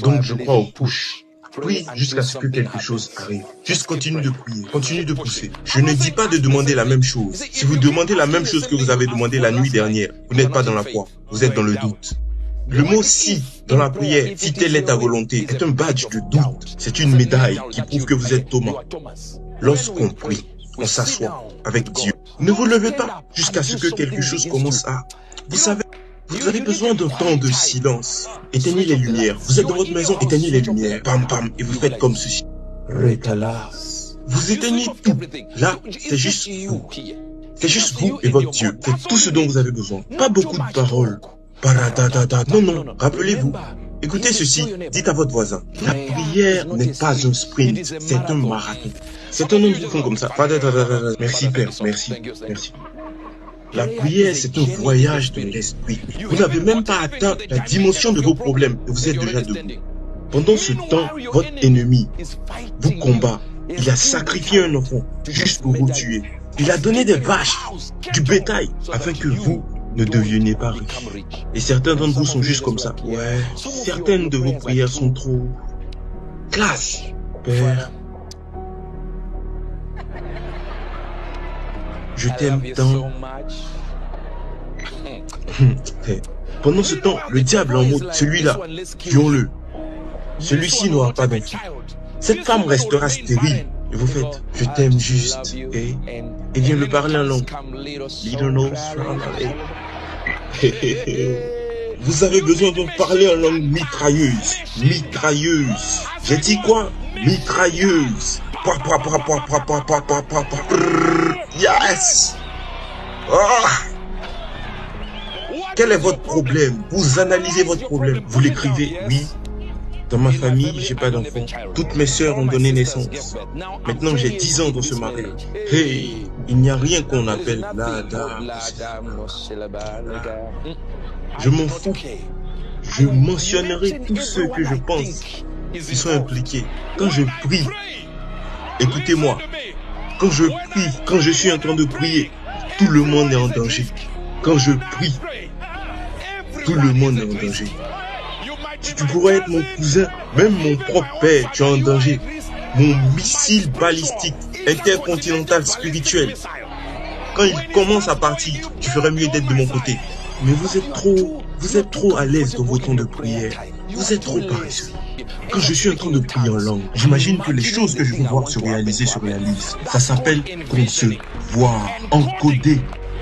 Donc je crois au push. Prie jusqu'à ce que quelque chose arrive. Juste continue de prier, continue de pousser. Je ne dis pas de demander la même chose. Si vous demandez la même chose que vous avez demandé la nuit dernière, vous n'êtes pas dans la foi, vous êtes dans le doute. Le mot « si » dans la prière, si telle est ta volonté, est un badge de doute. C'est une médaille qui prouve que vous êtes Thomas. Lorsqu'on prie, on s'assoit avec Dieu. Ne vous levez pas jusqu'à ce que quelque chose commence à... Vous savez, vous avez besoin d'un temps de silence. Éteignez les lumières. Vous êtes dans votre maison, éteignez les lumières. Pam, pam, et vous faites comme ceci. Vous éteignez tout. Là, c'est juste vous. C'est juste vous et votre Dieu. C'est tout ce dont vous avez besoin. Pas beaucoup de paroles. Paradadada. Non, non, rappelez-vous. Écoutez ceci, dites à votre voisin. La prière n'est pas un sprint, c'est un marathon. C'est un homme qui font comme ça. Merci Père, merci, merci. La prière, c'est un voyage de l'esprit. Vous n'avez même pas atteint la dimension de vos problèmes et vous êtes déjà debout. Pendant ce temps, votre ennemi vous combat. Il a sacrifié un enfant juste pour vous tuer. Il a donné des vaches, du bétail, afin que vous ne deveniez pas riches. Et certains d'entre vous sont juste comme ça. Ouais, certaines de vos prières sont trop classe. Père, je t'aime tant. Pendant ce temps, le diable en mode, celui-là, tuons-le. Celui-ci n'aura pas d'enfant. Cette femme restera stérile. Et vous faites, je t'aime juste. Et vient le parler en langue. Vous avez besoin de parler en langue mitrailleuse. Mitrailleuse. J'ai dit quoi? Mitrailleuse. Yes! Ah! Quel est votre problème? Vous analysez votre problème. Vous l'écrivez, oui. Dans ma famille, j'ai pas d'enfant. Toutes mes sœurs ont donné naissance. Maintenant, j'ai 10 ans dans ce mariage. Hey, il n'y a rien qu'on appelle la dame. Je m'en fous. Je mentionnerai tous ceux que je pense qui sont impliqués. Quand je prie, écoutez-moi. Quand je prie, quand je suis en train de prier, tout le monde est en danger. Quand je prie, tout le monde est en danger. Si tu pourrais être mon cousin, même mon propre père, tu es en danger. Mon missile balistique intercontinental spirituel. Quand il commence à partir, tu ferais mieux d'être de mon côté. Mais vous êtes trop à l'aise dans vos temps de prière. Vous êtes trop paresseux. Quand je suis en train de prier en langue, j'imagine que les choses que je veux voir se réaliser se réalisent. Ça s'appelle concevoir, encoder.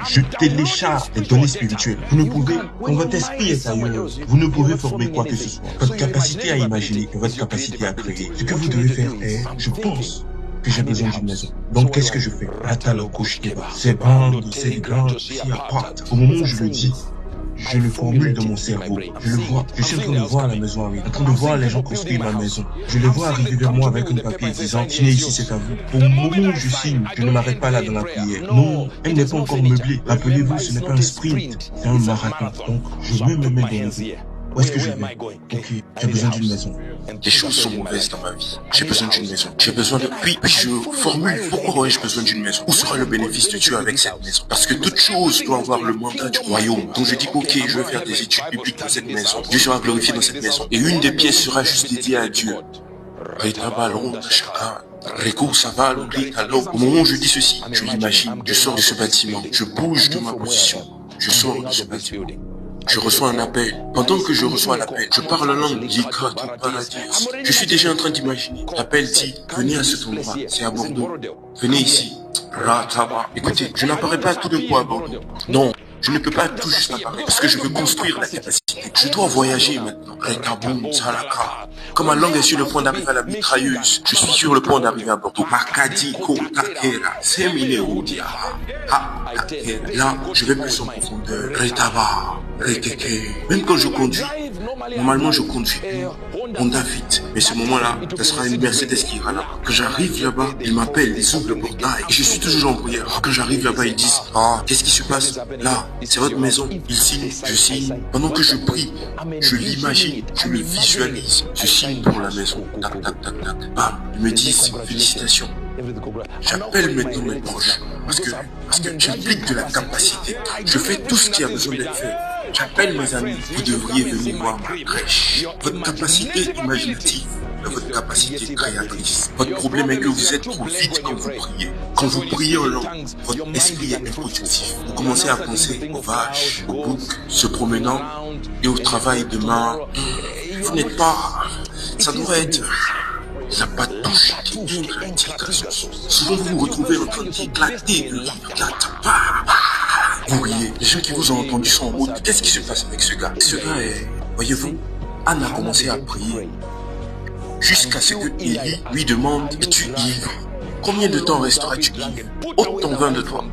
Je télécharge les données spirituelles. Vous ne pouvez, quand votre esprit est ailleurs, vous ne pouvez former quoi que ce soit. Votre capacité à imaginer et votre capacité à créer. Ce que vous devez faire est, je pense que j'ai besoin d'une maison. Donc qu'est-ce que je fais? C'est bande, c'est grande, c'est aparte. Au moment où je le dis, je le formule dans mon cerveau. Je le vois. Je suis en train de voir la maison arriver. En train de voir les gens construire ma maison. Je les vois arriver vers moi avec un papier disant, signez ici, c'est à vous. Au moment où je signe, je ne m'arrête pas là dans la prière. Non, elle n'est pas encore meublée. Rappelez-vous, ce n'est pas un sprint, c'est un marathon. Donc, je me mets dans le vie. Où est-ce que je vais? Ok, j'ai besoin d'une maison. Les choses sont mauvaises dans ma vie. J'ai besoin d'une maison. J'ai besoin de... Puis je formule, pourquoi aurais-je besoin d'une maison? Où sera le bénéfice de Dieu avec cette maison? Parce que toute chose doit avoir le mandat du royaume. Donc je dis, ok, je vais faire des études bibliques dans cette maison. Dieu sera glorifié dans cette maison. Et une des pièces sera juste dédiée à Dieu. Au moment où je dis ceci, je l'imagine. Je sors de ce bâtiment. Je bouge de ma position. Je sors de ce bâtiment. Je reçois un appel. Pendant que je reçois l'appel, je parle en langue. Je suis déjà en train d'imaginer. L'appel dit, venez à cet endroit. C'est à Bordeaux. Venez ici. Écoutez, je n'apparais pas tout d'un coup à Bordeaux. Non, je ne peux pas tout juste apparaître parce que je veux construire la capacité. Je dois voyager maintenant. Comme ma langue est sur le point d'arriver à la mitrailleuse, je suis sur le point d'arriver à Bordeaux. Là, je vais plus en profondeur. Même quand je conduis, normalement je conduis Honda Fit, mais ce moment-là, ce sera une Mercedes qui ira là. Quand j'arrive là-bas, ils m'appellent, ils ouvrent le portail. Et je suis toujours en prière. Quand j'arrive là-bas, ils disent, ah, qu'est-ce qui se passe? Là, c'est votre maison. Ils signent, je signe. Pendant que je prie, je l'imagine, je le visualise. Je signe pour la maison. Tac, tac, tac, tac. Bam. Ils me disent, félicitations. J'appelle maintenant mes proches parce que j'implique de la capacité. Je fais tout ce qui a besoin d'être fait. J'appelle mes amis, vous devriez venir voir ma crèche. Votre capacité imaginative, votre capacité créatrice. Votre problème est que vous êtes trop vite quand vous priez. Quand vous priez en langue, votre esprit est improductif. Vous commencez à penser aux vaches, aux boucs, se promenant et au travail de main. Vous n'êtes pas... Ça doit être... La patte touche qui souvent vous vous retrouvez en train d'éclater le livre. Vous riez. Les gens qui vous ont entendu sont en mode, qu'est-ce qui se passe avec ce gars? Ce gars est... Voyez-vous, Anne a commencé à prier jusqu'à ce que Élie lui demande, es-tu ivre? Combien de temps resteras-tu ivre? Ôte ton vin de toi.